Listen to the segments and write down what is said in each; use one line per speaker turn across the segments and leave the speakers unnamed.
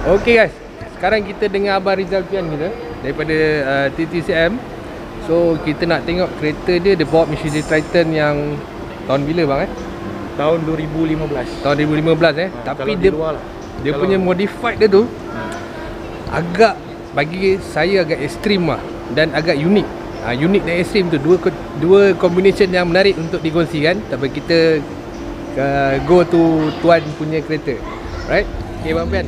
Okey guys, sekarang kita dengan Abang Rizal Pian kita daripada TTCM. So kita nak tengok kereta dia bawa Mitsubishi Triton yang tahun bila bang
Tahun 2015.
Tahun 2015 tapi dia
luar lah.
dia punya modified dia tu agak, bagi saya agak ekstrim lah dan agak unik. Unik dan ekstrim tu dua combination yang menarik untuk dikongsikan. Tapi kita go to tuan punya kereta. Right? Okay bang Pian.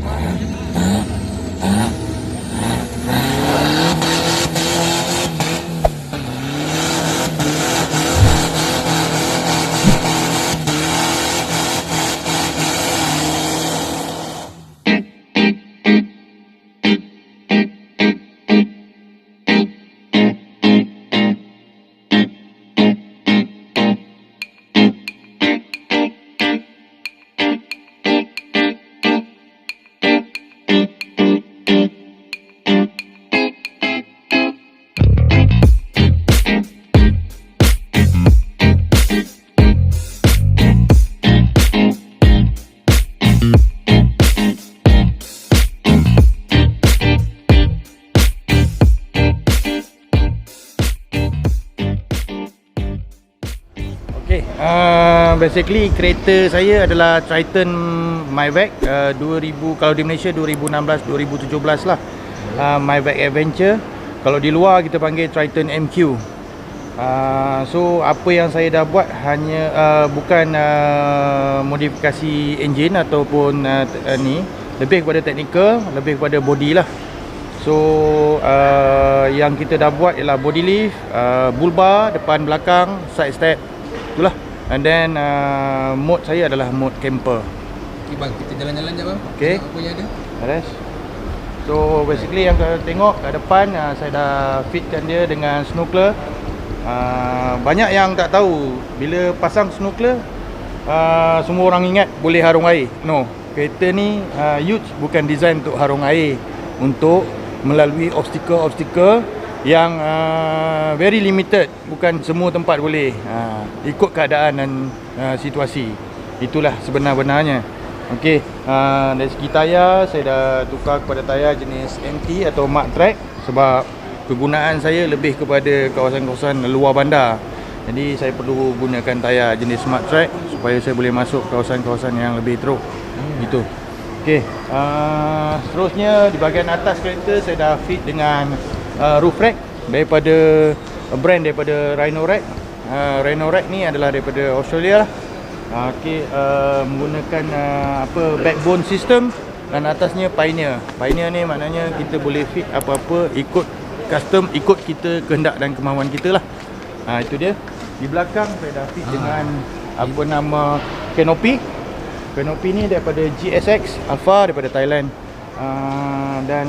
Basically kereta saya adalah Triton Myvac 2000, kalau di Malaysia 2016 2017 lah. Myvac Adventure. Kalau di luar kita panggil Triton MQ. So apa yang saya dah buat hanya bukan modifikasi enjin ataupun ni, lebih kepada teknikal, lebih kepada body lah. So yang kita dah buat ialah body lift, bull bar depan belakang, side step, itulah. And then mode saya adalah mode camper.
Okay bang, kita jalan-jalan je bang.
Okay.
Apa yang ada?
Beres. So basically yang kita tengok kat depan, saya dah fitkan dia dengan snorkeler. Banyak yang tak tahu bila pasang snorkeler, semua orang ingat boleh harung air. No, kereta ni huge bukan design untuk harung air, untuk melalui obstacle yang very limited. Bukan semua tempat boleh, ikut keadaan dan situasi. Itulah sebenar-benarnya. Okey, dari segi tayar, saya dah tukar kepada tayar jenis MT atau Mark Track sebab kegunaan saya lebih kepada kawasan-kawasan luar bandar. Jadi saya perlu gunakan tayar jenis Mark Track supaya saya boleh masuk kawasan-kawasan yang lebih teruk. Gitu. Okey, seterusnya di bahagian atas kereta saya dah fit dengan roof rack daripada brand daripada Rhino Rack. Rhino Rack ni adalah daripada Australia lah. Okey, menggunakan backbone system dan atasnya Pioneer. Pioneer ni maknanya kita boleh fit apa-apa ikut custom, ikut kita kehendak dan kemahuan kita lah. Itu dia. Di belakang saya dah fit dengan apa nama canopy. Canopy ni daripada GSX Alpha daripada Thailand. Dan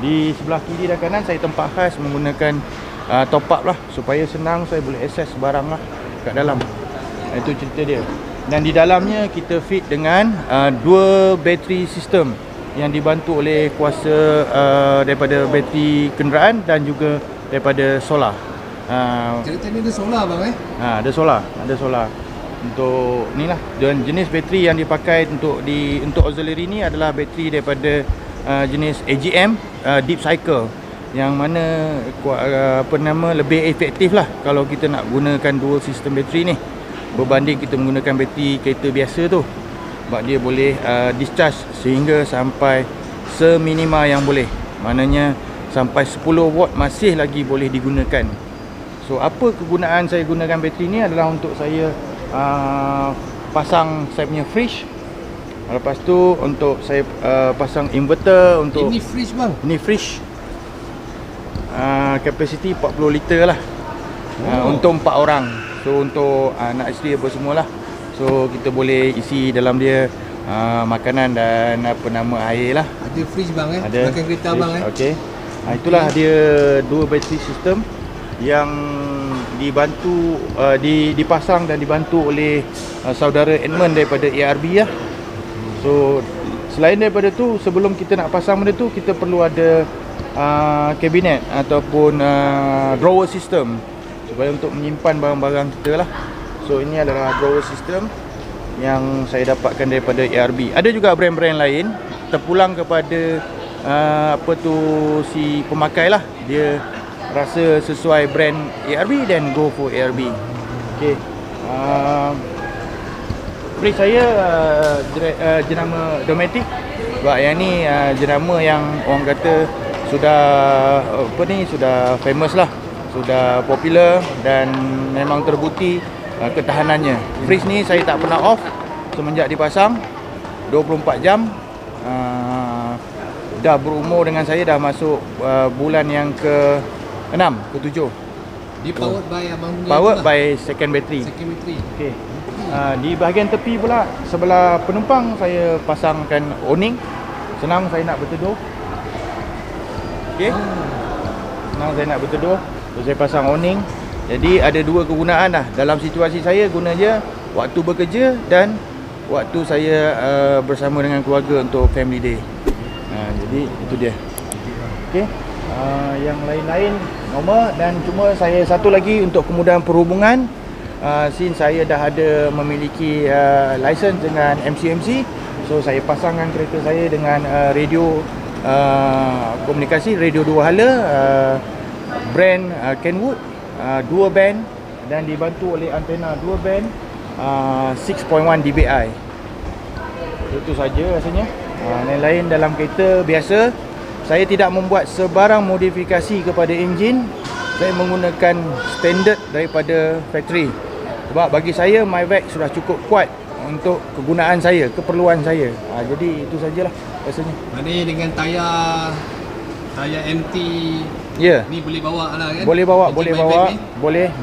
di sebelah kiri dan kanan saya tempat khas menggunakan top up lah supaya senang saya boleh akses barang lah kat dalam. Itu cerita dia. Dan di dalamnya kita fit dengan dua bateri sistem yang dibantu oleh kuasa daripada bateri kenderaan dan juga daripada solar.
Kereta ni ada solar bang
Ada solar, untuk ni lah. Dan jenis bateri yang dipakai untuk auxiliary ni adalah bateri daripada jenis AGM Deep Cycle, yang mana lebih efektif lah kalau kita nak gunakan dual system bateri ni berbanding kita menggunakan bateri kereta biasa tu. Sebab dia boleh discharge sehingga sampai seminima yang boleh, maknanya sampai 10 watt masih lagi boleh digunakan. So apa kegunaan saya gunakan bateri ni adalah untuk saya pasang saya punya fridge. Lepas tu untuk saya pasang inverter untuk
ini fridge bang.
Ini fridge. Kapasiti 40 liter lah. Untuk 4 orang. So untuk anak isteri apa semualah. So kita boleh isi dalam dia makanan dan air lah.
Ada fridge bang
Ada
belakang kereta abang
Okey. Itulah dia dua bateri sistem yang dibantu dipasang dan dibantu oleh saudara Edmund daripada ARB lah. So selain daripada tu, sebelum kita nak pasang benda tu, kita perlu ada kabinet ataupun drawer system supaya untuk menyimpan barang-barang kita lah. So ini adalah drawer system yang saya dapatkan daripada ARB. Ada juga brand-brand lain, terpulang kepada apa tu si pemakai lah. Dia rasa sesuai brand ARB, then go for ARB. Okey. Fridge saya jenama Dometic. Sebab yang ni jenama yang orang kata sudah apa ni, sudah famous lah, sudah popular dan memang terbukti ketahanannya. Fridge ni saya tak pernah off semenjak dipasang 24 jam. Dah berumur dengan saya, dah masuk bulan yang ke-6, ke-7.
Dia powered by abang punya
Powered
itulah.
by second battery.
Second battery.
Okey. Di bahagian tepi pula sebelah penumpang saya pasangkan awning. Senang saya nak berteduh. Okey. Senang saya nak berteduh. So saya pasang awning. Jadi ada dua kegunaan lah. Dalam situasi saya guna je waktu bekerja dan waktu saya bersama dengan keluarga untuk family day. Jadi itu dia. Okey. Yang lain-lain normal, dan cuma saya satu lagi untuk kemudahan perhubungan. Since saya dah ada memiliki license dengan MCMC, so saya pasangkan kereta saya dengan radio komunikasi, radio dua hala, brand Kenwood, dua band, dan dibantu oleh antena dua band 6.1 dBi. Itu saja rasanya. Lain-lain dalam kereta biasa, saya tidak membuat sebarang modifikasi kepada enjin. Saya menggunakan standard daripada factory. Sebab bagi saya MyVac sudah cukup kuat untuk kegunaan saya, keperluan saya. Jadi itu sajalah rasanya.
Maknanya dengan tayar MT
Ya.
ni boleh bawa lah kan?
Boleh bawa,
Engine
boleh
MyVac
bawa.
ni?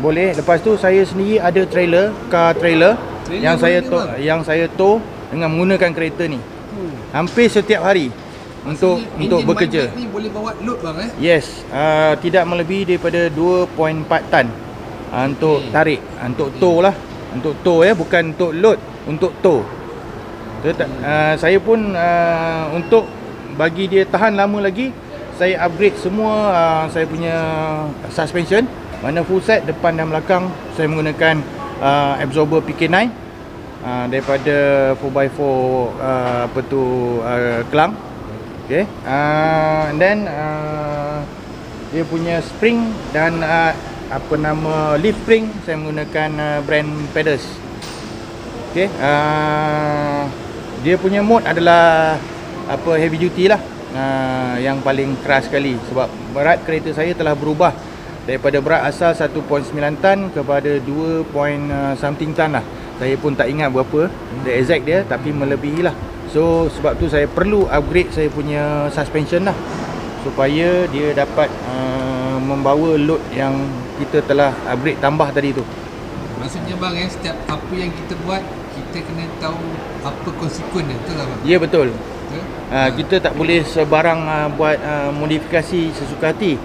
Boleh. Lepas tu saya sendiri ada trailer, car trailer yang
boleh
saya
ke,
tow,
bang?
yang saya tow dengan menggunakan kereta ni. Hampir setiap hari untuk
Engine
bekerja.
MyVac ni boleh bawa load bang
Yes, tidak melebihi daripada 2.4 tan untuk tarik, untuk tow lah. Untuk tow ya, bukan untuk load, untuk tow. Saya pun untuk bagi dia tahan lama lagi, saya upgrade semua saya punya suspension. Mana full set depan dan belakang saya menggunakan absorber PK9 daripada 4x4 apa tu Kelang. Okay. And then dia punya spring dan apa nama leaf spring saya menggunakan brand Pedals. Okay. Dia punya mode adalah apa heavy duty lah, yang paling keras sekali sebab berat kereta saya telah berubah daripada berat asal 1.9 tan kepada 2 something tan lah. Saya pun tak ingat berapa the exact dia, tapi melebihi lah. So sebab tu saya perlu upgrade saya punya suspension lah, supaya dia dapat membawa load yang kita telah upgrade tambah tadi tu.
Maksudnya bang setiap apa yang kita buat, kita kena tahu apa konsekuen dia, betul tak bang?
Ya, betul.
Betul?
Kita tak boleh sebarang buat modifikasi sesuka hati.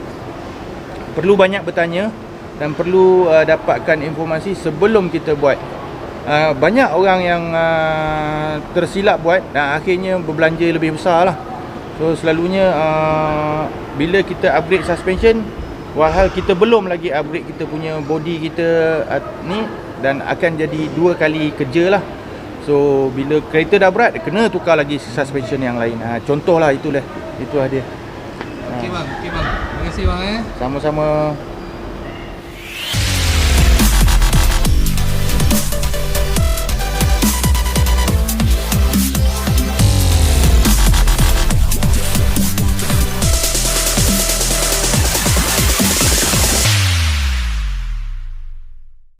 Perlu banyak bertanya dan perlu dapatkan informasi sebelum kita buat. Banyak orang yang tersilap buat dan akhirnya berbelanja lebih besar lah. So selalunya bila kita upgrade suspension, walhal kita belum lagi upgrade kita punya body kita ni, dan akan jadi dua kali kerja lah. So bila kereta dah berat, kena tukar lagi suspension yang lain. Contoh lah, itulah dia.
Okey bang, terima kasih bang
Sama-sama.